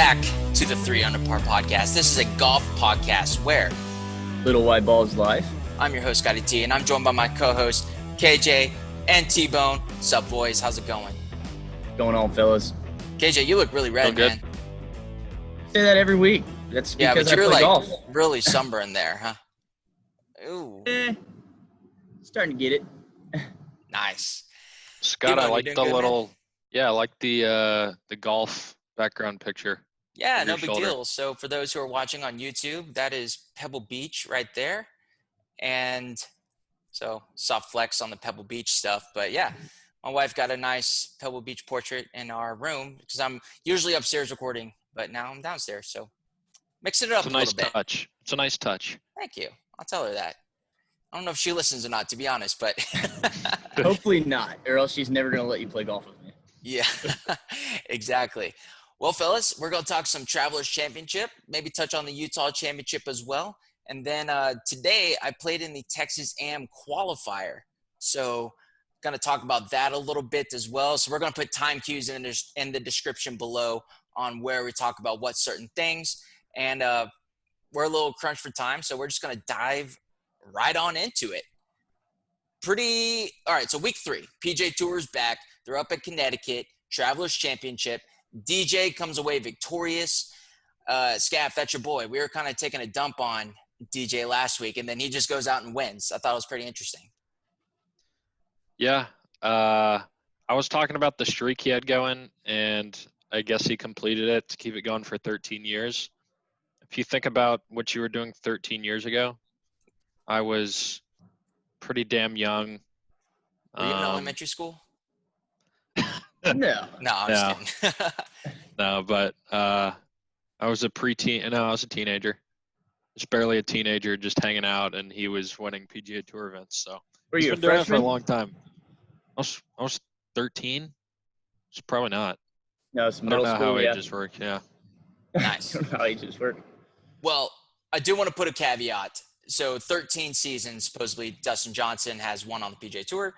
back to the 3 Under Par podcast. This is a golf podcast where Little White Balls Live. I'm your host, Scotty T, and I'm joined by my co-host, KJ and T-Bone. What's up, boys? How's it going? Going on, fellas? KJ, you look really red, man. Say that every week. That's because I play golf. Really sunburned there, huh? Ooh. Starting to get it. Nice. Scott, T-Bone, I like you the doing good, little, man? yeah, I like the golf background picture. Yeah, Over no your big shoulder. deal. So for those who are watching on YouTube, that is Pebble Beach right there. And so soft flex on the Pebble Beach stuff. But yeah, my wife got a nice Pebble Beach portrait in our room because I'm usually upstairs recording, but now I'm downstairs. So mixing it up It's a a nice little bit. touch. It's a nice touch. Thank you. I'll tell her that. I don't know if she listens or not, to be honest, but Hopefully not, or else she's never going to let you play golf with me. yeah, exactly. Well, fellas, we're going to talk some Travelers Championship, maybe touch on the Utah Championship as well. And then today I played in the Texas Am Qualifier. So going to talk about that a little bit as well. So we're going to put time cues in the description below on where we talk about what certain things. And we're a little crunched for time, so we're just going to dive right on into it. All right, so week 3, PGA Tour is back. They're up at Connecticut, Travelers Championship. DJ comes away victorious. Scaff, that's your boy. We were kind of taking a dump on DJ last week, and then he just goes out and wins. I thought it was pretty interesting. Yeah. I was talking about the streak he had going, and I guess he completed it to keep it going for 13 years. If you think about what you were doing 13 years ago, I was pretty damn young. Were you in elementary school? No. No, I'm just kidding. No, but I was a preteen. No, I was a teenager. Just barely a teenager, just hanging out, and he was winning PGA Tour events. So Were he's you a been doing it for a freshman? long time. I was 13. It's probably not. No, it's I don't middle know school, how yeah. ages work. Yeah. Nice. I don't know how ages work. Well, I do want to put a caveat. So 13 seasons, supposedly Dustin Johnson has won on the PGA Tour.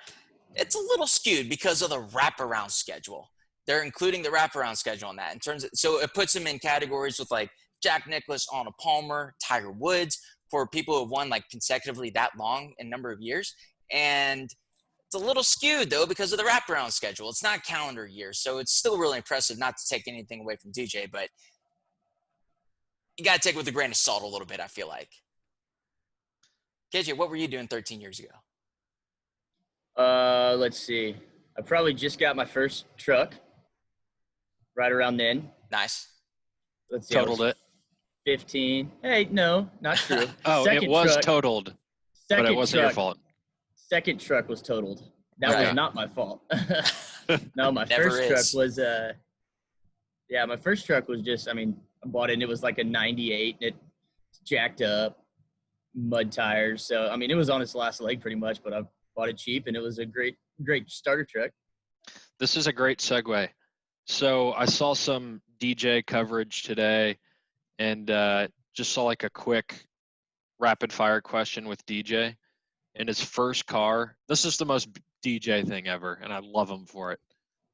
It's a little skewed because of the wraparound schedule. They're including the wraparound schedule on that. So it puts him in categories with like Jack Nicklaus, Arnold Palmer, Tiger Woods, for people who have won like consecutively that long in number of years. And it's a little skewed though because of the wraparound schedule. It's not calendar years, so it's still really impressive. Not to take anything away from DJ, but you got to take it with a grain of salt a little bit, I feel like. KJ, what were you doing 13 years ago? Let's see. I probably just got my first truck right around then. Nice. Let's see. I Totaled was it. 15. Hey, no, not true. Oh, Second it was truck, totaled, but second it wasn't your truck- fault. Second truck was totaled. That Okay. was not my fault. No, my Never first is. truck was my first truck was just, I bought it and it was like a 98 and it's jacked up, mud tires. So, it was on its last leg pretty much, but I bought it cheap and it was a great starter truck. This is a great segue. So I saw some DJ coverage today and just saw like a quick rapid fire question with DJ. And his first car, this is the most DJ thing ever, and I love him for it.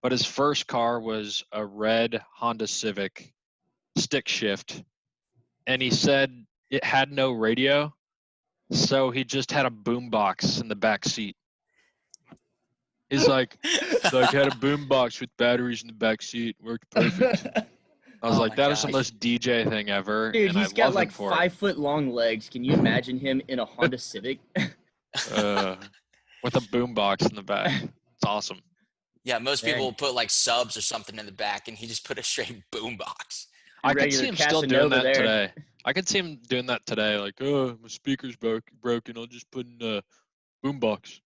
But his first car was a red Honda Civic stick shift. And he said it had no radio, so he just had a boombox in the back seat. He's like, had a boombox with batteries in the back seat, worked perfect. I was Oh like, my that is the gosh. most DJ thing ever. Dude, and he's I got love like him for 5-foot long legs. Can you imagine him in a Honda Civic? it. With a boombox in the back. It's awesome. Yeah, most people Dang. will put like subs or something in the back, and he just put a straight boom box. I could Regular see him still doing Casanova that there. today. I could see him doing that today. Like, oh, my speaker's broken. I'll just put in a boombox.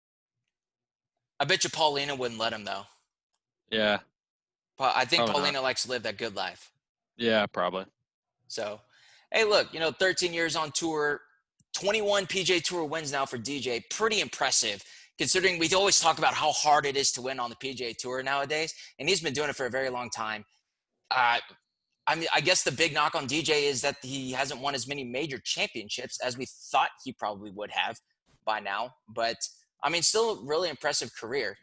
I bet you Paulina wouldn't let him though. Yeah. I think Probably Paulina likes to live that good life. Yeah, probably. So, hey, look, 13 years on tour, 21 PGA Tour wins now for DJ. Pretty impressive, considering we always talk about how hard it is to win on the PGA Tour nowadays, and he's been doing it for a very long time. I guess the big knock on DJ is that he hasn't won as many major championships as we thought he probably would have by now. But, still a really impressive career.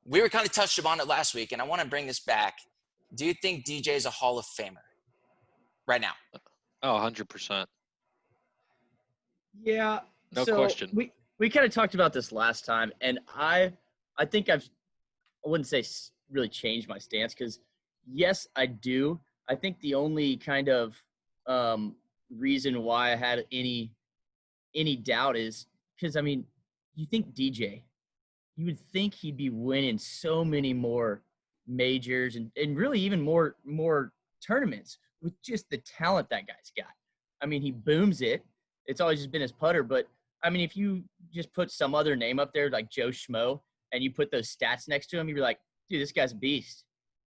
We were kind of touched upon it last week, and I want to bring this back. Do you think DJ is a Hall of Famer? right now? Oh, 100%. Yeah. No So question. we kind of talked about this last time, and I think I wouldn't say really changed my stance because yes, I do. I think the only kind of reason why I had any doubt is because I mean, you think DJ, you would think he'd be winning so many more majors and really even more tournaments with just the talent that guy's got. I mean, he booms it. It's always just been his putter, but I mean, if you just put some other name up there like Joe Schmo and you put those stats next to him, you'd be like, dude, this guy's a beast.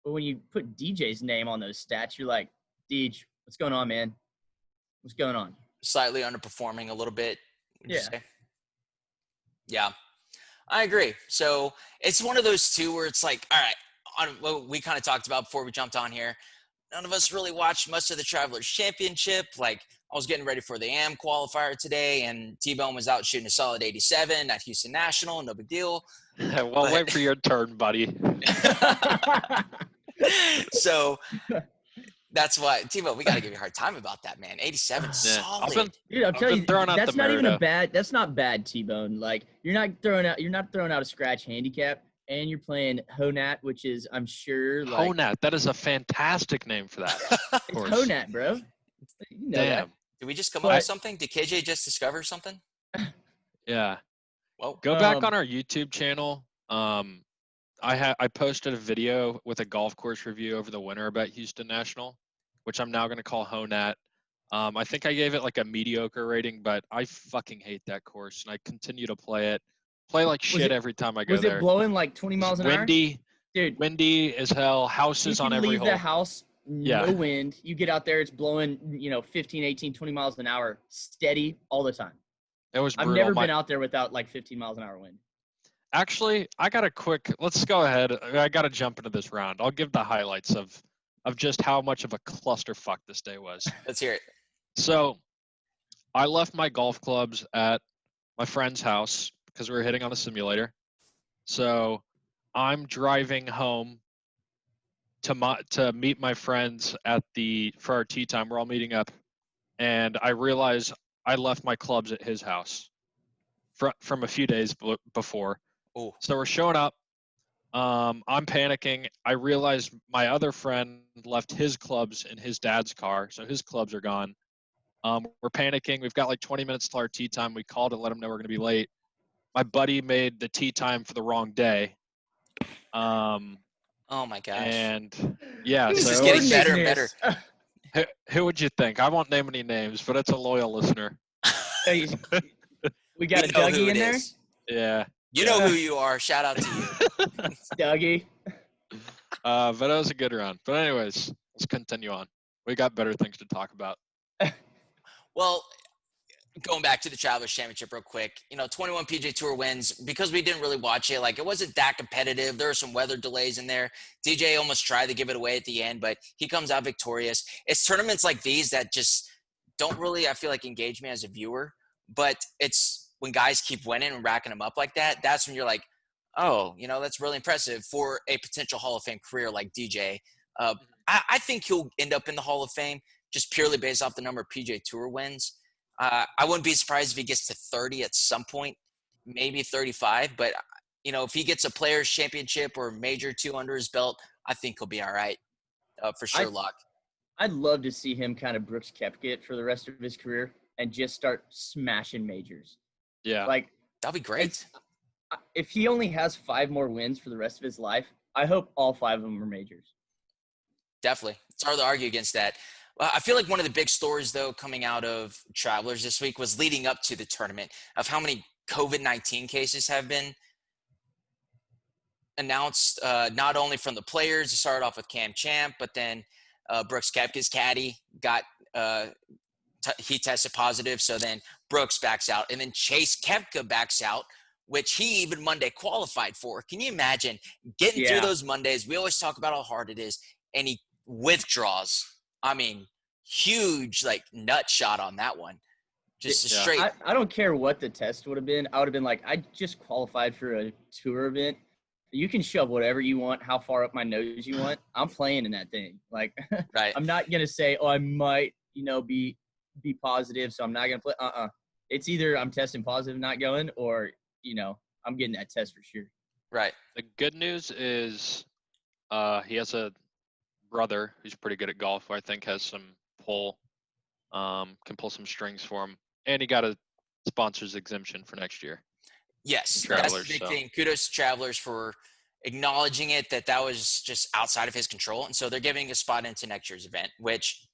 But when you put DJ's name on those stats, you're like, Deej, what's going on, man? What's going on? Slightly underperforming a little bit, would you Yeah. say? Yeah, I agree. So it's one of those two where it's like, all right, on what we kind of talked about before we jumped on here, none of us really watched much of the Travelers Championship. Like, I was getting ready for the Am Qualifier today, and T-Bone was out shooting a solid 87 at Houston National. No big deal. Well, wait for your turn, buddy. So that's why, T-Bone, we got to give you a hard time about that, man. 87 is Yeah, solid. Dude, I'll tell you, throwing out that's the not even a Merida. bad. That's not bad, T-Bone. Like you're not throwing out a scratch handicap, and you're playing Honat, which is I'm sure like Honat, that is a fantastic name for that. it's Honat, bro. You know Damn. Did we just come up But- with something? Did KJ just discover something? Yeah. Well, Go back on our YouTube channel. I posted a video with a golf course review over the winter about Houston National, which I'm now going to call Honat. I think I gave it like a mediocre rating, but I fucking hate that course, and I continue to play it. Play like shit every time I go Was there. it blowing like 20 miles an hour? Windy, Dude, windy as hell. Houses you on can every leave hole. the house, no Yeah. wind. You get out there, it's blowing, 15, 18, 20 miles an hour, steady all the time. It was I've brutal. never been out there without like 15 miles an hour wind. Actually, I got a quick. Let's go ahead. I got to jump into this round. I'll give the highlights of just how much of a clusterfuck this day was. let's hear it. So, I left my golf clubs at my friend's house because we were hitting on the simulator. So, I'm driving home to meet my friends for our tea time. We're all meeting up, and I realize I left my clubs at his house from a few days before. Oh, So we're showing up. I'm panicking. I realize my other friend left his clubs in his dad's car, so his clubs are gone. We're panicking. We've got like 20 minutes till our tea time. We called and let him know we're going to be late. My buddy made the tea time for the wrong day. oh my gosh. And yeah, This so is getting better and better. Who would you think? I won't name any names, but it's a loyal listener. Hey, we got a know who Dougie it in there. is. Yeah. You know who you are. Shout out to you. Dougie. But it was a good round. But anyways, let's continue on. We got better things to talk about. Well, going back to the Travelers Championship real quick, 21 PGA Tour wins. Because we didn't really watch it, like it wasn't that competitive. There were some weather delays in there. DJ almost tried to give it away at the end, but he comes out victorious. It's tournaments like these that just don't really, I feel like, engage me as a viewer. But it's when guys keep winning and racking them up like that, that's when you're like, oh, that's really impressive for a potential Hall of Fame career like DJ. I think he'll end up in the Hall of Fame just purely based off the number of PGA Tour wins. I wouldn't be surprised if he gets to 30 at some point, maybe 35. But, if he gets a Players Championship or Major 2 under his belt, I think he'll be all right for sure, Locke. I'd love to see him kind of Brooks Koepka it for the rest of his career and just start smashing majors. Yeah. Like, that'd be great. If he only has 5 more wins for the rest of his life, I hope all 5 of them are majors. Definitely. It's hard to argue against that. I feel like one of the big stories, though, coming out of Travelers this week was leading up to the tournament of how many COVID-19 cases have been announced, not only from the players. It started off with Cam Champ, but then Brooks Koepka's caddy he tested positive. So then Brooks backs out, and then Chase Koepka backs out, which he even Monday qualified for. Can you imagine getting through those Mondays? We always talk about how hard it is, and he withdraws. I mean, huge nut shot on that one. Just straight. I don't care what the test would have been. I would have been like, I just qualified for a tour event. You can shove whatever you want, how far up my nose you want. I'm playing in that thing. Like, Right. I'm not gonna say, oh, I might, be positive, so I'm not gonna play. It's either I'm testing positive, not going, or I'm getting that test for sure. Right. The good news is he has a brother who's pretty good at golf, who I think has some pull, can pull some strings for him. And he got a sponsor's exemption for next year. Yes, Travelers, that's the big so. thing. Kudos to Travelers for acknowledging it, that was just outside of his control. And so they're giving a spot into next year's event, which,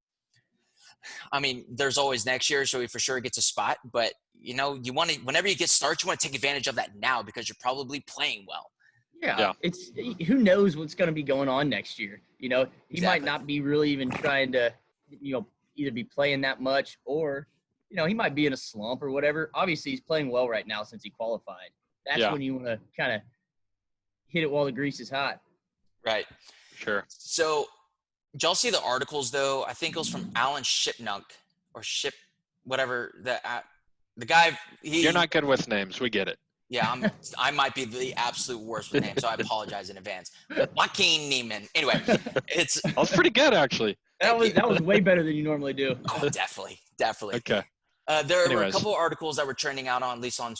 I mean, there's always next year, so he for sure gets a spot. But, you want to, whenever you get started, you want to take advantage of that now because you're probably playing well. Yeah. It's who knows what's going to be going on next year. He Exactly. might not be really even trying to, either be playing that much or, he might be in a slump or whatever. Obviously, he's playing well right now since he qualified. That's when you want to kind of hit it while the grease is hot. Right. Sure. So, did y'all see the articles, though? I think it was from Alan Shipnunk or whatever. The guy. You're not good with names. We get it. Yeah, I might be the absolute worst with names, so I apologize in advance. Joaquin Neiman. Anyway, that was pretty good, actually. That was way better than you normally do. Oh, definitely. Okay. There were a couple of articles that were trending out on, at least on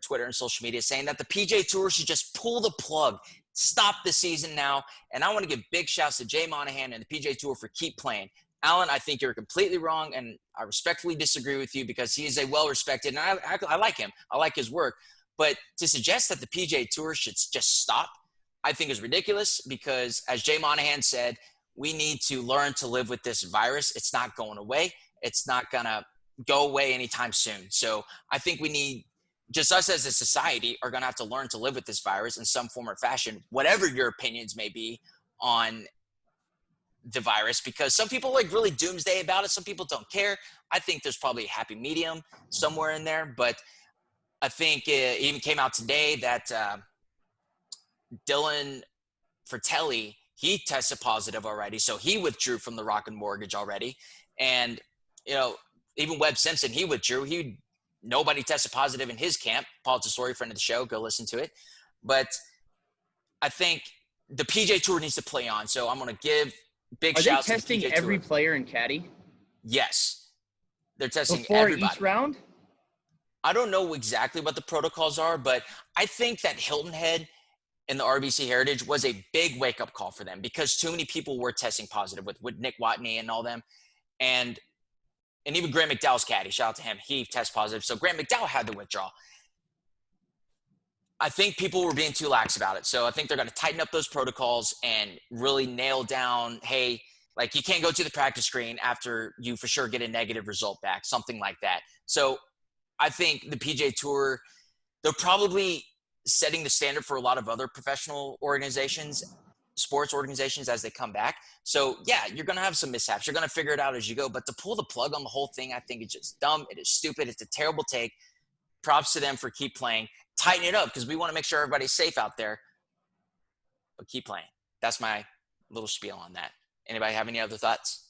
Twitter and social media, saying that the PGA Tour should just pull the plug, stop the season now. And I want to give big shouts to Jay Monahan and the PGA Tour for keep playing. Alan, I think you're completely wrong, and I respectfully disagree with you because he is a well-respected, and I like him. I like his work. But to suggest that the PGA Tour should just stop, I think is ridiculous because, as Jay Monahan said, we need to learn to live with this virus. It's not going away. It's not going to go away anytime soon. So I think we need, just us as a society, are going to have to learn to live with this virus in some form or fashion, whatever your opinions may be on the virus, because some people like really doomsday about it. Some people don't care. I think there's probably a happy medium somewhere in there, but I think it even came out today that Dylan Fratelli, he tested positive already. So he withdrew from the Rocket Mortgage already. And, even Webb Simpson, he withdrew. Nobody tested positive in his camp. Paul Tesori, friend of the show, go listen to it. But I think the PGA Tour needs to play on. So I'm going to give big shouts to the PGA Tour. Are they testing every player in caddy? Yes. They're testing before everybody. Each round? I don't know exactly what the protocols are, but I think that Hilton Head and the RBC Heritage was a big wake-up call for them because too many people were testing positive with Nick Watney and all them. And even Grant McDowell's caddy, shout out to him, he tested positive. So Grant McDowell had to withdraw. I think people were being too lax about it. So I think they're going to tighten up those protocols and really nail down, hey, like you can't go to the practice screen after you for sure get a negative result back, something like that. So I think the PGA Tour, they're probably setting the standard for a lot of other professional organizations, sports organizations as they come back. So, yeah, you're going to have some mishaps. You're going to figure it out as you go. But to pull the plug on the whole thing, I think it's just dumb. It is stupid. It's a terrible take. Props to them for keep playing. Tighten it up because we want to make sure everybody's safe out there. But keep playing. That's my little spiel on that. Anybody have any other thoughts?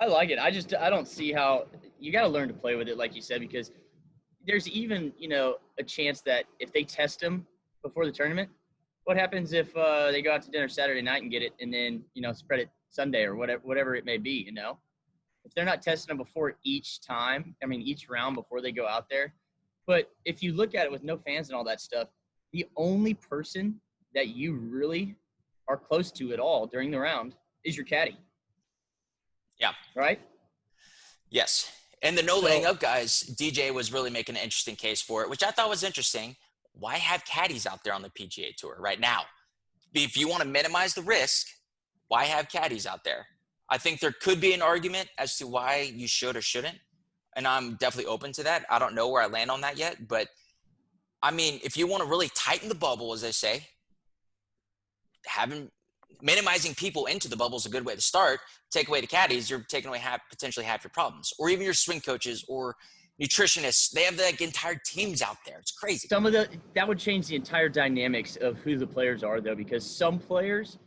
I like it. I don't see how you got to learn to play with it, like you said, because there's even, a chance that if they test them before the tournament, what happens if they go out to dinner Saturday night and get it and then, spread it Sunday or whatever it may be, If they're not testing them before each round before they go out there. But if you look at it with no fans and all that stuff, the only person that you really are close to at all during the round is your caddy. Yeah. Right? Yes. And the laying up guys, DJ was really making an interesting case for it, which I thought was interesting. Why have caddies out there on the PGA Tour right now? If you want to minimize the risk, why have caddies out there? I think there could be an argument as to why you should or shouldn't. And I'm definitely open to that. I don't know where I land on that yet. But, if you want to really tighten the bubble, as they say, minimizing people into the bubble is a good way to start. Take away the caddies, you're taking away potentially half your problems. Or even your swing coaches or nutritionists. They have entire teams out there. It's crazy. That would change the entire dynamics of who the players are, though, because some players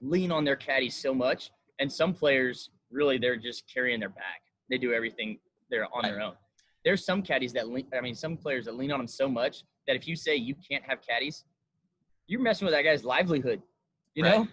lean on their caddies so much, and some players really they're just carrying their bag. They do everything they're on their own. There's some caddies some players that lean on them so much that if you say you can't have caddies, you're messing with that guy's livelihood. You Right. know,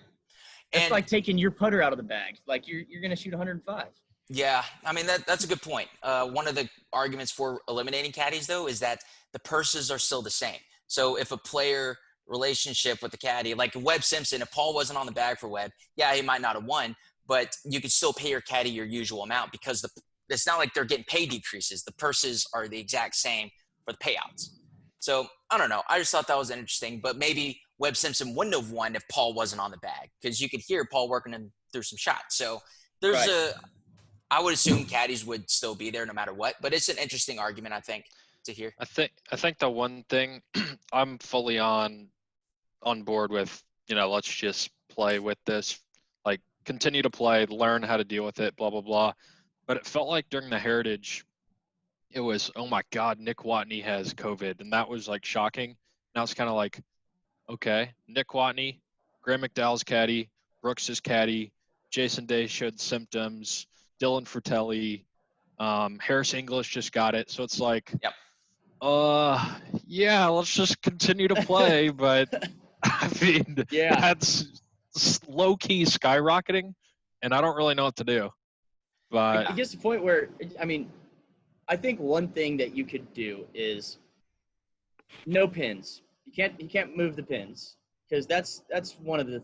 that's And like taking your putter out of the bag. Like you're gonna shoot 105. yeah, I mean that's a good point. One of the arguments for eliminating caddies, though, is that the purses are still the same. So if a player relationship with the caddy, like Webb Simpson, if Paul wasn't on the bag for Webb, yeah, he might not have won, but you could still pay your caddy your usual amount because it's not like they're getting pay decreases. The purses are the exact same for the payouts. So I don't know. I just thought that was interesting, but maybe Webb Simpson wouldn't have won if Paul wasn't on the bag because you could hear Paul working him through some shots. So there's Right. I would assume caddies would still be there no matter what, but it's an interesting argument, I think, to hear. I think the one thing I'm fully on board with, let's just play with this, like continue to play, learn how to deal with it, blah blah blah. But it felt like during the Heritage, it was, oh my God, Nick Watney has COVID, and that was like shocking. Now it's kind of like, okay, Nick Watney, Graham McDowell's caddy, Brooks's caddy, Jason Day showed symptoms, Dylan Fratelli, Harris English just got it. So it's like, Yep. yeah, let's just continue to play. But I mean, Yeah. that's low key skyrocketing, and I don't really know what to do. But It gets to the point where, I mean, I think one thing that you could do is no pins. You can't move the pins because that's one of the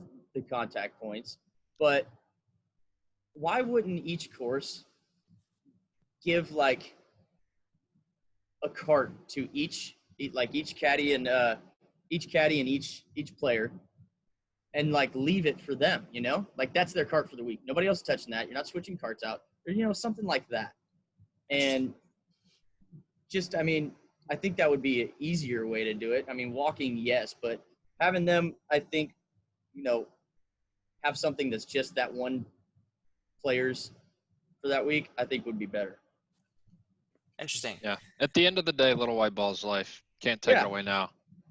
contact points. But why wouldn't each course give like a cart to each caddy and each player, and like leave it for them, like that's their cart for the week. Nobody else touching that. You're not switching carts out, or something like that. And just, I mean, I think that would be an easier way to do it. I mean, walking, yes, but having them, I think, have something that's just that one players for that week, I think would be better. Interesting. yeah, at the end of the day, little white ball's life. Can't take Yeah. it away now.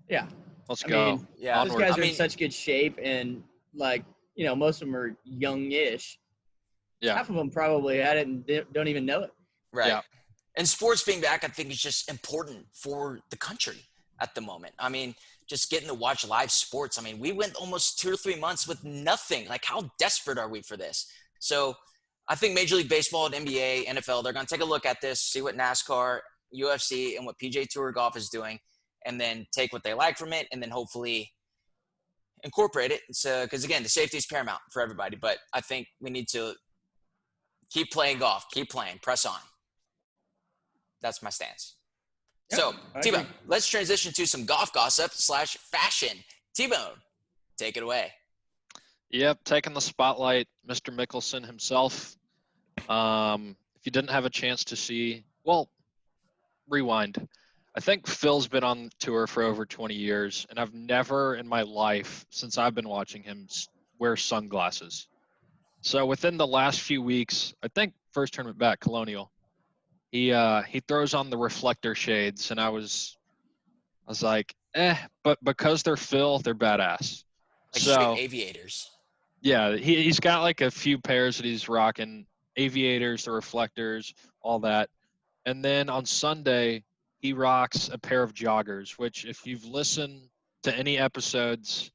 Yeah. Let's I go. mean, Yeah. those Onward. guys are in such good shape, and like, most of them are youngish. Yeah. Half of them probably had it and don't even know it. Right. Yeah. And sports being back, I think, is just important for the country at the moment. I mean, just getting to watch live sports. I mean, we went almost 2 or 3 months with nothing. Like, how desperate are we for this? So I think Major League Baseball and NBA, NFL, they're going to take a look at this, see what NASCAR, UFC, and what PGA Tour golf is doing, and then take what they like from it, and then hopefully incorporate it. So, because again, the safety is paramount for everybody. But I think we need to keep playing golf, keep playing, press on. That's my stance. Yep, So, I T-Bone, agree. let's transition to some golf gossip / fashion. T-Bone, take it away. Yep, taking the spotlight, Mr. Mickelson himself. If you didn't have a chance to see, well, rewind. I think Phil's been on tour for over 20 years, and I've never in my life, since I've been watching him, wear sunglasses. So within the last few weeks, I think first tournament back, Colonial, he throws on the reflector shades, and I was like, but because they're Phil, they're badass. Like So straight aviators. yeah, he's got like a few pairs that he's rocking, aviators, the reflectors, all that. And then on Sunday, he rocks a pair of joggers, which if you've listened to any episodes,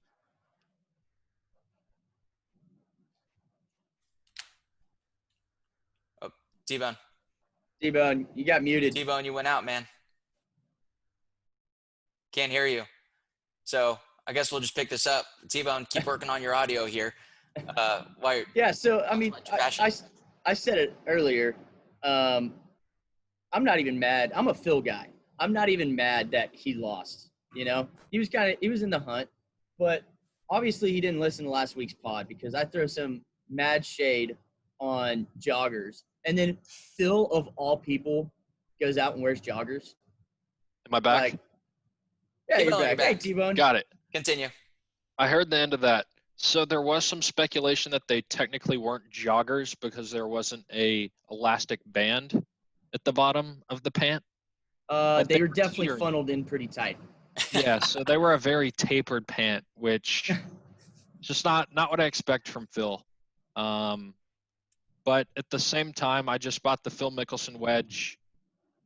Oh, T-Bone. T-Bone, you got muted. T-Bone, you went out, man. Can't hear you. So I guess we'll just pick this up. T-Bone, keep working on your audio here. Yeah, so I mean, fashion. I said it earlier. I'm not even mad. I'm a Phil guy. I'm not even mad that he lost. He was in the hunt, but obviously he didn't listen to last week's pod because I throw some mad shade on joggers, and then Phil of all people goes out and wears joggers. am I back? Like, yeah, T-Bone, you're you're back. back. Hey, T-Bone. Got it. Continue. I heard the end of that. So there was some speculation that they technically weren't joggers because there wasn't a elastic band at the bottom of the pant. They were definitely teetering. funneled in pretty tight. Yeah, so they were a very tapered pant, which just not what I expect from Phil. But at the same time, I just bought the Phil Mickelson wedge,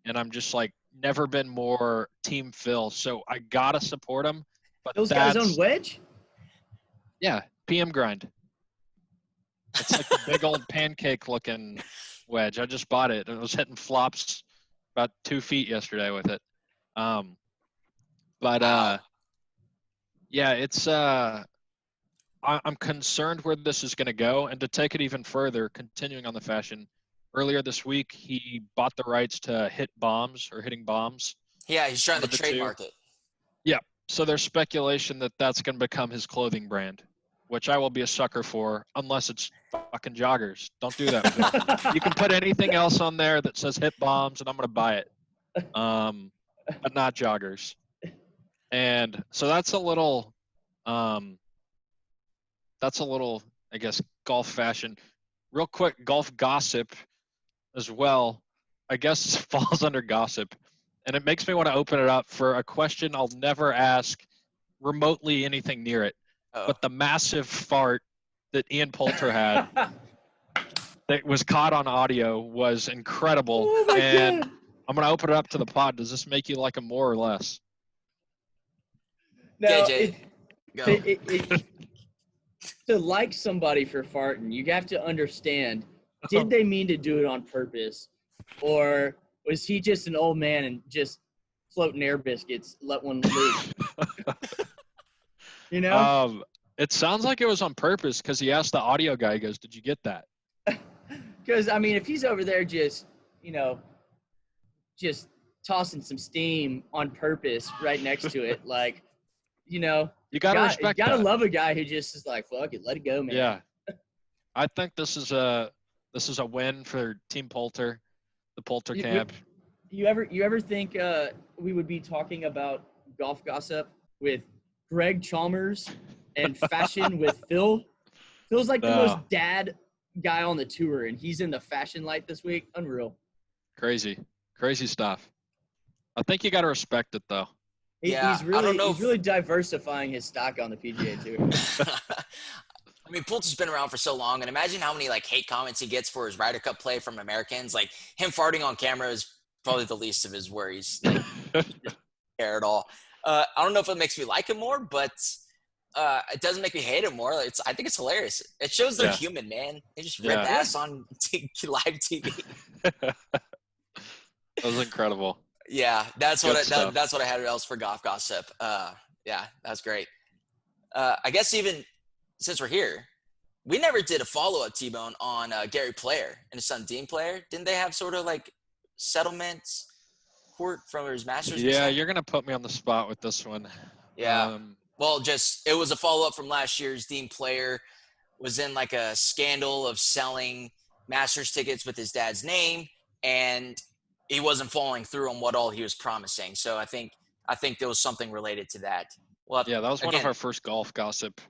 and I'm just like never been more Team Phil. So I gotta support him. But Phil's got his own wedge? Yeah, PM grind. It's like a big old pancake looking wedge. I just bought it and I was hitting flops about 2 feet yesterday with it. Wow. Yeah, it's I'm concerned where this is going to go. And to take it even further, continuing on the fashion, earlier this week he bought the rights to hitting bombs. Yeah, he's trying One to of the two. trademark it. Yeah. So there's speculation that that's going to become his clothing brand, which I will be a sucker for, unless it's fucking joggers. Don't do that, Phil. You can put anything else on there that says hit bombs, and I'm going to buy it. But not joggers. And so that's a little, I guess, golf fashion. Real quick, golf gossip as well, I guess falls under gossip. And it makes me want to open it up for a question I'll never ask remotely anything near it. Oh. But the massive fart that Ian Poulter had that was caught on audio was incredible. Oh my and God. I'm going to open it up to the pod. Does this make you like him more or less? No, JJ, go. to like somebody for farting, you have to understand, did they mean to do it on purpose? Or was he just an old man and just floating air biscuits, let one loose? You know? It sounds like it was on purpose because he asked the audio guy, he goes, did you get that? Because, I mean, if he's over there just, just tossing some steam on purpose right next to it, like, you gotta respect you gotta that. love a guy who just is like, fuck it, let it go, man. Yeah. I think this is a win for Team Poulter, the Poulter camp. You ever think we would be talking about golf gossip with Greg Chalmers and fashion with Phil? Phil's like the most dad guy on the tour, and he's in the fashion light this week. Unreal. Crazy stuff. I think you got to respect it, though. Yeah, he's really, I don't know he's really diversifying his stock on the PGA Tour. I mean, Poulter's been around for so long, and imagine how many hate comments he gets for his Ryder Cup play from Americans. Like, him farting on camera is probably the least of his worries. Care at all. I don't know if it makes me like him more, but it doesn't make me hate him more. I think it's hilarious. It shows they're human, man. They just rip ass on live TV. That was incredible. Yeah, that's what I had else for golf gossip. Yeah, that's great. I guess even since we're here, we never did a follow-up, T-Bone, on Gary Player and his son Dean Player. Didn't they have sort of settlements court from his Masters? Yeah, you're gonna put me on the spot with this one. Yeah. Well, it was a follow-up from last year's. Dean Player was in a scandal of selling Masters tickets with his dad's name, and he wasn't following through on what all he was promising. So I think there was something related to that. That was one of our first golf gossip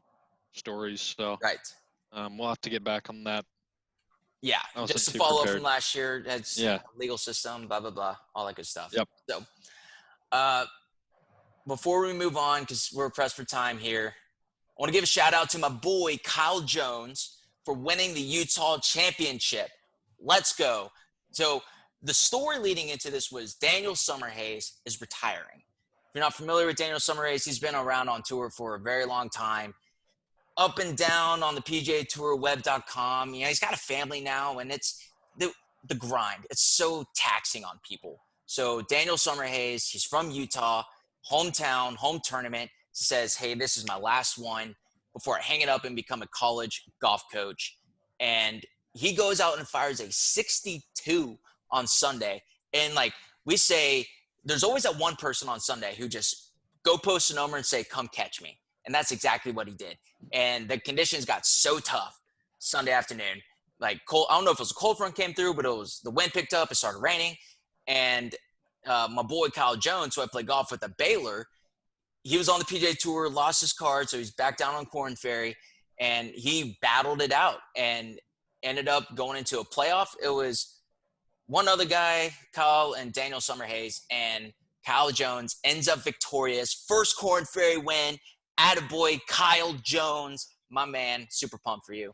stories. So right. We'll have to get back on that. Yeah, just a follow-up from last year. It's legal system, blah, blah, blah, all that good stuff. Yep. So before we move on, because we're pressed for time here, I want to give a shout-out to my boy Kyle Jones for winning the Utah Championship. Let's go. So the story leading into this was Daniel Summerhays is retiring. If you're not familiar with Daniel Summerhays, he's been around on tour for a very long time. Up and down on the PGA Tour web.com. He's got a family now, and it's the grind. It's so taxing on people. So Daniel Summerhays, he's from Utah, hometown, home tournament, says, hey, this is my last one before I hang it up and become a college golf coach. And he goes out and fires a 62 on Sunday. And we say, there's always that one person on Sunday who just go post a number and say, come catch me. And that's exactly what he did. And the conditions got so tough Sunday afternoon. Cold, I don't know if it was a cold front came through, but the wind picked up. It started raining. And my boy Kyle Jones, who I play golf with at Baylor, he was on the PGA Tour, lost his card, so he's back down on Korn Ferry. And he battled it out and ended up going into a playoff. It was one other guy, Kyle and Daniel Summerhays, and Kyle Jones ends up victorious. First Korn Ferry win. Attaboy, Kyle Jones, my man. Super pumped for you.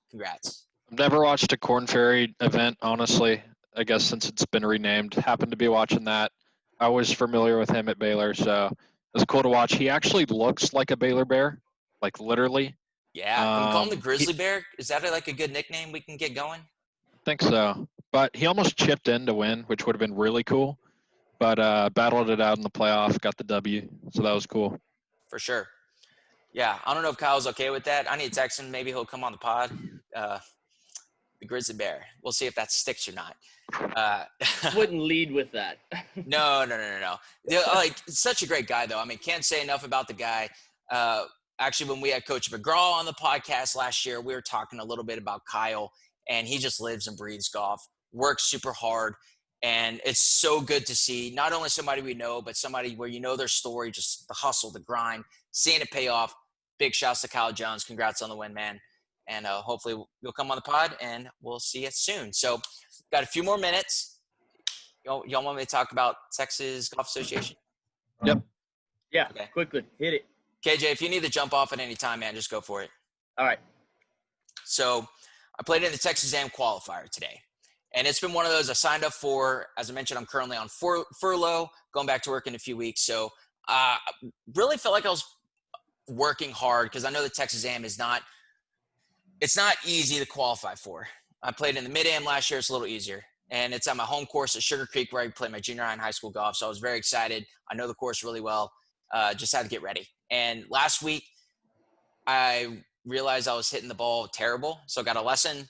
Congrats. I've never watched a Korn Ferry event, honestly. I guess since it's been renamed. Happened to be watching that. I was familiar with him at Baylor, so was cool to watch. He actually looks like a Baylor Bear, like literally. Yeah. Can we call him the He, Grizzly Bear? Is that like a good nickname we can get going? I think so. But he almost chipped in to win, which would have been really cool. But battled it out in the playoff, got the W. So that was cool. For sure. Yeah. I don't know if Kyle's okay with that. I need to text him. Maybe he'll come on the pod. The Grizzly Bear. We'll see if that sticks or not. Wouldn't lead with that. No. Yeah, like, such a great guy, though. I mean, can't say enough about the guy. Actually, when we had Coach McGraw on the podcast last year, we were talking a little bit about Kyle, and he just lives and breathes golf, works super hard, and it's so good to see not only somebody we know, but somebody where you know their story, just the hustle, the grind, seeing it pay off. Big shouts to Kyle Jones. Congrats on the win, man. And hopefully you'll come on the pod, and we'll see you soon. So got a few more minutes. Y'all want me to talk about Texas Golf Association? Yep. Yeah, Okay. Quickly. Hit it. KJ, if you need to jump off at any time, man, just go for it. All right. So I played in the Texas Am Qualifier today. And it's been one of those I signed up for. As I mentioned, I'm currently on furlough, going back to work in a few weeks. So I really felt like I was working hard because I know the Texas Am is not – it's not easy to qualify for. I played in the Mid-Am last year. It's a little easier. And it's at my home course at Sugar Creek where I played my junior high and high school golf. So I was very excited. I know the course really well. Just had to get ready. And last week, I realized I was hitting the ball terrible. So I got a lesson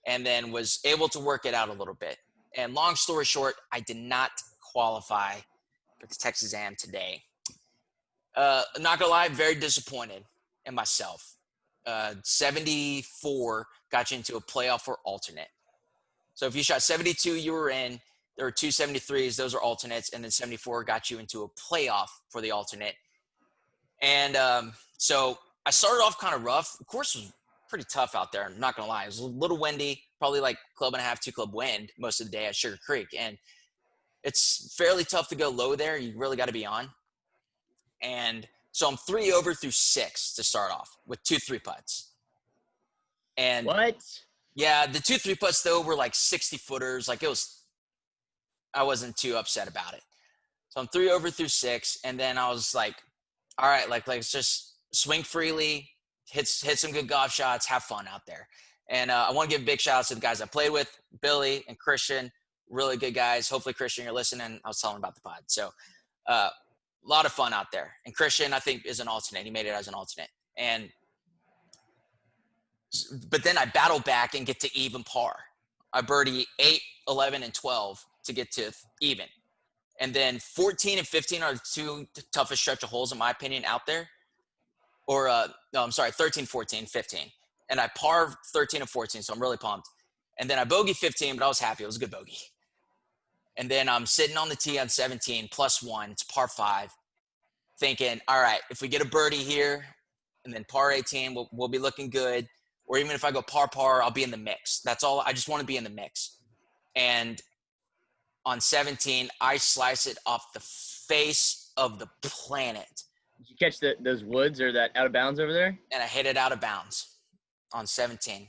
and then was able to work it out a little bit. And long story short, I did not qualify for the Texas Am today. Not gonna lie, very disappointed in myself. 74 got you into a playoff for alternate. So if you shot 72, you were in. There were two 73s, those are alternates, and then 74 got you into a playoff for the alternate. And so I started off kind of rough. The course was pretty tough out there. I'm not gonna lie, it was a little windy, probably like club and a half, 2 club wind most of the day at Sugar Creek, and it's fairly tough to go low there. You really got to be on. And so I'm 3 over through 6 to start off with 2 3-putts. And What? yeah, the 2 3-putts though were like 60-footers. Like I wasn't too upset about it. So I'm 3 over through 6, and then I was like, all right, like let's just swing freely, hit some good golf shots, have fun out there. And I want to give big shout outs to the guys I played with, Billy and Christian, really good guys. Hopefully, Christian, you're listening. I was telling about the pod. So a lot of fun out there. And Christian, I think, is an alternate. He made it as an alternate. But then I battle back and get to even par. I birdie 8, 11, and 12 to get to even. And then 14 and 15 are the 2 toughest stretch of holes, in my opinion, out there. Or, no, I'm sorry, 13, 14, 15. And I par 13 and 14, so I'm really pumped. And then I bogey 15, but I was happy. It was a good bogey. And then I'm sitting on the tee on 17, +1. It's par 5. Thinking, all right, if we get a birdie here and then par 18, we'll be looking good. Or even if I go par, I'll be in the mix. That's all. I just want to be in the mix. And on 17, I slice it off the face of the planet. Did you catch those woods or that out of bounds over there? And I hit it out of bounds on 17.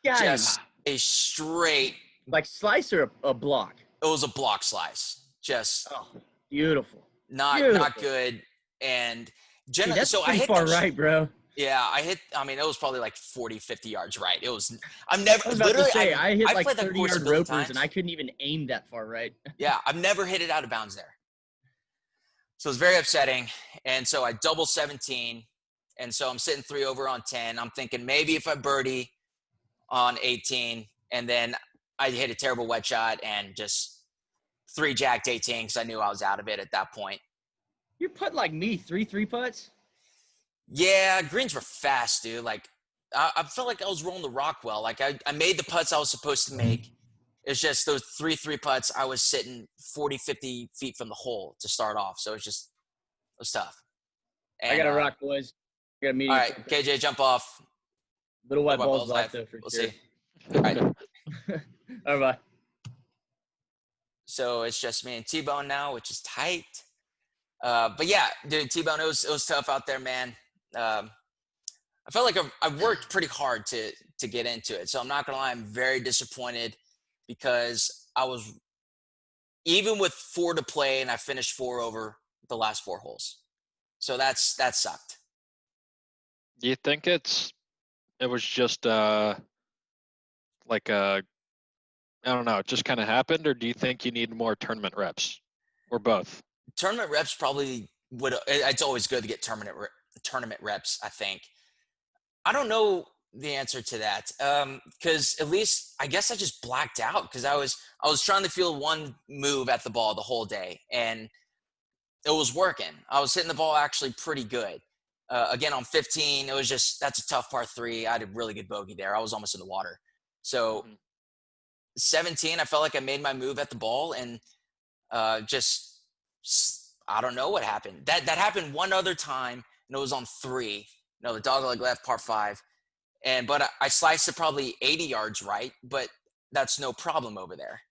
Yeah. Just a straight. Like slice or a block? It was a block slice. Just beautiful. Not good. And Dude, that's so pretty I hit far right, bro. Yeah, it was probably like 40, 50 yards right. It was, I hit like 30-yard ropers, and I couldn't even aim that far right. Yeah, I've never hit it out of bounds there. So it's very upsetting. And so I double 17. And so I'm sitting 3 over on 10. I'm thinking maybe if I birdie on 18, and then I hit a terrible wet shot and just 3 jacked 18 because I knew I was out of it at that point. You're putting like me, 3 3-putts? Yeah, greens were fast, dude. Like, I felt like I was rolling the rock well. Like, I made the putts I was supposed to make. It's just those 3 3-putts, I was sitting 40, 50 feet from the hole to start off. So it was tough. And, I got to rock, boys. I got a meeting. All right, KJ, jump off. Little white balls life, though, for we'll sure. See. All right. All right, bye. So it's just me and T-Bone now, which is tight. But yeah, dude, T-Bone, it was tough out there, man. I felt like I worked pretty hard to get into it. So I'm not going to lie, I'm very disappointed because I was, even with 4 to play and I finished 4 over, the last 4 holes. So that sucked. Do you think it was just like a I don't know, it just kind of happened, or do you think you need more tournament reps, or both? Tournament reps probably would. It's always good to get tournament reps, I think. I don't know the answer to that because at least I guess I just blacked out because I was trying to feel one move at the ball the whole day, and it was working. I was hitting the ball actually pretty good. Again, on 15, it was just that's a tough par 3. I had a really good bogey there. I was almost in the water. So 17, I felt like I made my move at the ball, and just I don't know what happened. That happened one other time, and it was on 3. The dogleg left par 5, but I sliced it probably 80 yards right, but that's no problem over there.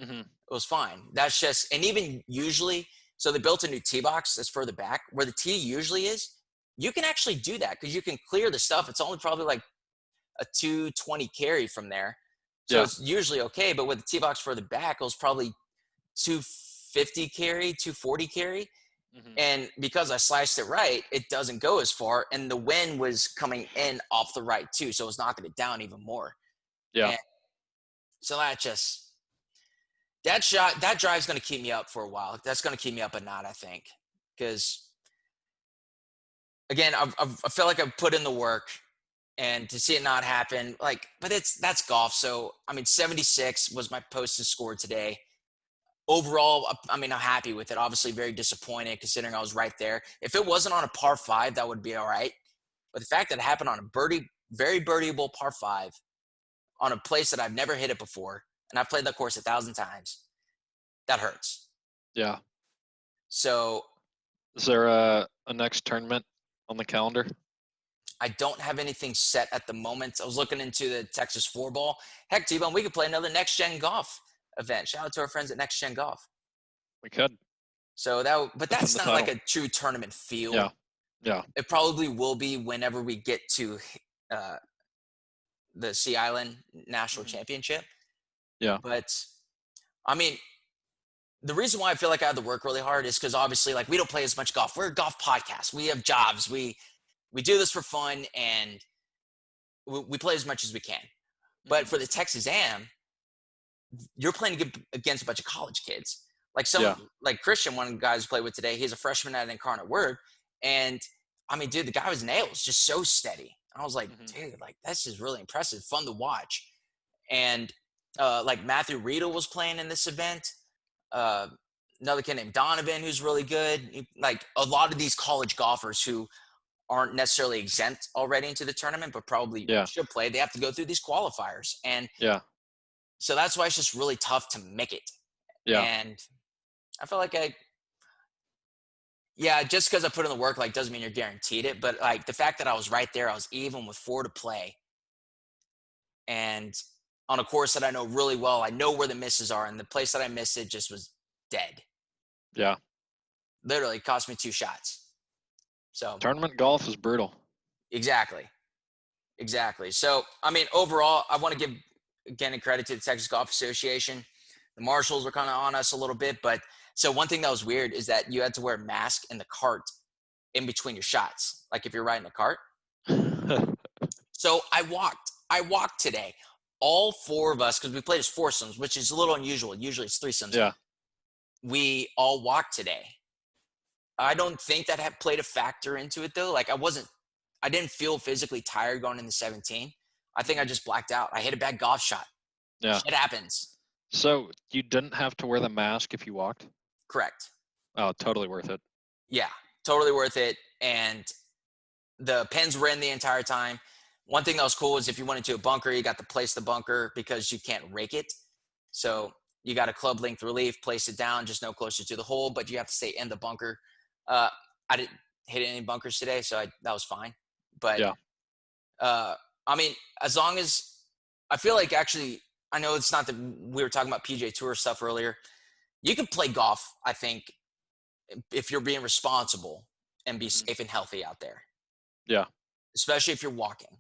Mm-hmm. It was fine. That's just, and even usually, so they built a new tee box that's further back where the tee usually is. You can actually do that because you can clear the stuff. It's only probably like a 220 carry from there. So it's usually okay. But with the tee box further back, it was probably 250 carry, 240 carry. Mm-hmm. And because I sliced it right, it doesn't go as far. And the wind was coming in off the right too. So it was knocking it down even more. Yeah. And so that drive's going to keep me up for a while. That's going to keep me up at night, I think. Because again, I feel like I've put in the work, and to see it not happen, but that's golf. So, 76 was my posted score today. Overall, I'm happy with it. Obviously, very disappointed considering I was right there. If it wasn't on a par 5, that would be all right. But the fact that it happened on a very birdieable par 5 on a place that I've never hit it before, and I've played that course 1,000 times, that hurts. Yeah. So, is there a next tournament on the calendar? I don't have anything set at the moment. I was looking into the Texas 4-ball. Heck, T-Bone, we could play another Next Gen Golf event. Shout out to our friends at Next Gen Golf. We could. So but that's not like a true tournament feel. Yeah. Yeah. It probably will be whenever we get to the Sea Island National Championship. Yeah. But the reason why I feel like I have to work really hard is because obviously, we don't play as much golf. We're a golf podcast. We have jobs. We do this for fun, and we play as much as we can. But for the Texas Am, you're playing against a bunch of college kids. Like Christian, one of the guys I played with today, he's a freshman at Incarnate Word. And, dude, the guy was nails, just so steady. I was like, dude, that's just really impressive, fun to watch. And, Matthew Riedel was playing in this event. Another kid named Donovan, who's really good. A lot of these college golfers who aren't necessarily exempt already into the tournament, but probably should play. They have to go through these qualifiers. And so that's why it's just really tough to make it. Yeah. And I feel like just because I put in the work, doesn't mean you're guaranteed it. But the fact that I was right there, I was even with 4 to play. And on a course that I know really well, I know where the misses are. And the place that I missed it just was dead. Yeah. Literally cost me 2 shots. So tournament golf is brutal. Exactly. So, overall, I want to give, again, credit to the Texas Golf Association. The marshals were kind of on us a little bit. But so one thing that was weird is that you had to wear a mask in the cart in between your shots, if you're riding a cart. So I walked today. All 4 of us, because we played as foursomes, which is a little unusual. Usually it's threesomes. Yeah. We all walked today. I don't think that had played a factor into it, though. I didn't feel physically tired going into 17. I think I just blacked out. I hit a bad golf shot. Yeah. It happens. So you didn't have to wear the mask if you walked? Correct. Oh, totally worth it. Yeah, totally worth it. And the pins were in the entire time. One thing that was cool is if you went into a bunker, you got to place the bunker because you can't rake it. So you got a club length relief, place it down, just no closer to the hole, but you have to stay in the bunker. I didn't hit any bunkers today, so that was fine. But, as long as – I feel like actually – I know it's not that we were talking about PGA Tour stuff earlier. You can play golf, I think, if you're being responsible and be safe and healthy out there. Yeah. Especially if you're walking.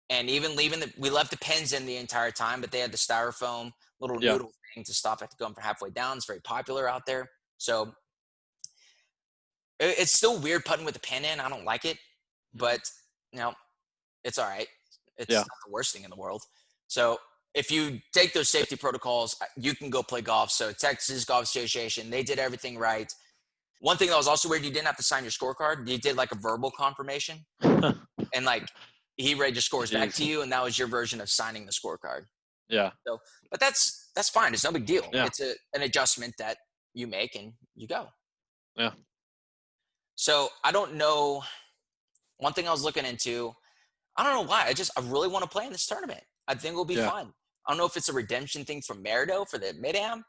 And even we left the pins in the entire time, but they had the styrofoam little noodle thing to stop it going for halfway down. It's very popular out there. So It's still weird putting with the pin in. I don't like it, but it's all right. It's not the worst thing in the world. So if you take those safety protocols, you can go play golf. So Texas Golf Association, they did everything right. One thing that was also weird, you didn't have to sign your scorecard. You did like a verbal confirmation, and like he read your scores back to you, and that was your version of signing the scorecard. Yeah. So, but that's fine. It's no big deal. Yeah. It's an adjustment that you make and you go. Yeah. So I don't know. One thing I was looking into, I don't know why. I really want to play in this tournament. I think it'll be fun. I don't know if it's a redemption thing from Merido for the Mid-Am.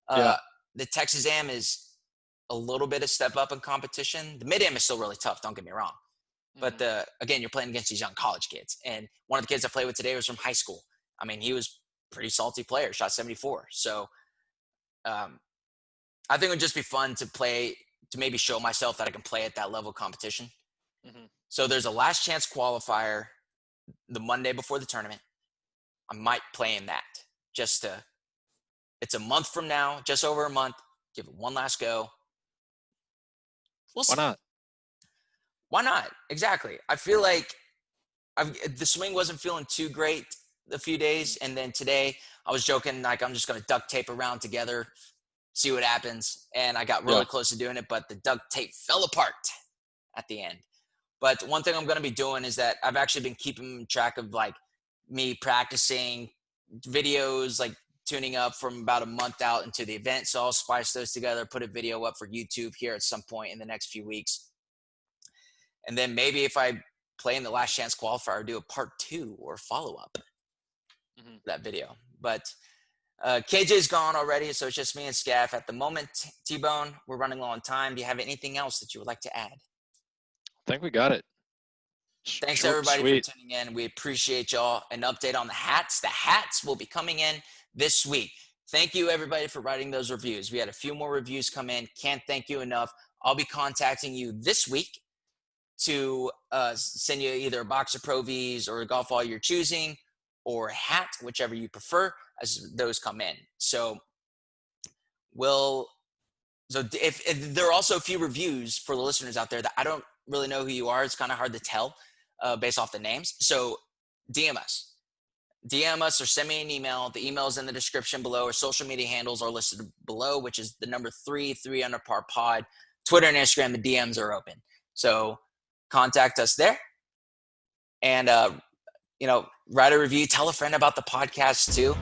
The Texas Am is a little bit of step up in competition. The Mid-Am is still really tough, don't get me wrong. But again, you're playing against these young college kids. And one of the kids I played with today was from high school. I mean, he was a pretty salty player, shot 74. So I think it would just be fun to play, to maybe show myself that I can play at that level of competition. So there's a last chance qualifier the Monday before the tournament. I might play in that it's a month from now, just over a month. Give it one last go. We'll see. Why not? Why not? Exactly. I feel like the swing wasn't feeling too great a few days. And then today I was joking, like, I'm just going to duct tape around together, see what happens. And I got really close to doing it, but the duct tape fell apart at the end. But one thing I'm going to be doing is that I've actually been keeping track of like me practicing videos, like tuning up from about a month out into the event. So I'll spice those together, put a video up for YouTube here at some point in the next few weeks. And then maybe if I play in the last chance qualifier, do a part 2 or follow up that video. But KJ's gone already, so it's just me and Scaff at the moment. T-Bone, we're running low on time. Do you have anything else that you would like to add? I think we got it. Thanks everybody for tuning in. We appreciate y'all. An update on the hats. The hats will be coming in this week. Thank you everybody for writing those reviews. We had a few more reviews come in. Can't thank you enough. I'll be contacting you this week to send you either a box of Pro Vs or a golf ball you're choosing, or a hat, whichever you prefer, as those come in. So if there are also a few reviews for the listeners out there that I don't really know who you are. It's kind of hard to tell based off the names. So DM us or send me an email. The email is in the description below. Our social media handles are listed below, which is the number 3 under par pod. Twitter and Instagram, the DMs are open. So contact us there. And, write a review. Tell a friend about the podcast too.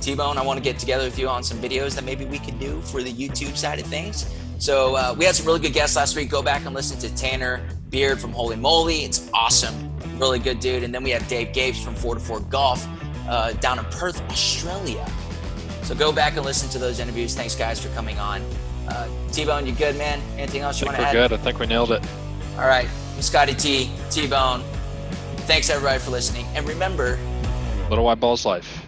T-Bone, I want to get together with you on some videos that maybe we could do for the YouTube side of things. So we had some really good guests last week. Go back and listen to Tanner Beard from Holy Moly. It's awesome. Really good dude. And then we have Dave Gapes from 4-4 Golf down in Perth, Australia. So go back and listen to those interviews. Thanks, guys, for coming on. T-Bone, you good, man? Anything else you want to add? We're good. I think we nailed it. All right. Scotty T-Bone. Thanks, everybody, for listening. And remember, Little White Ball's life.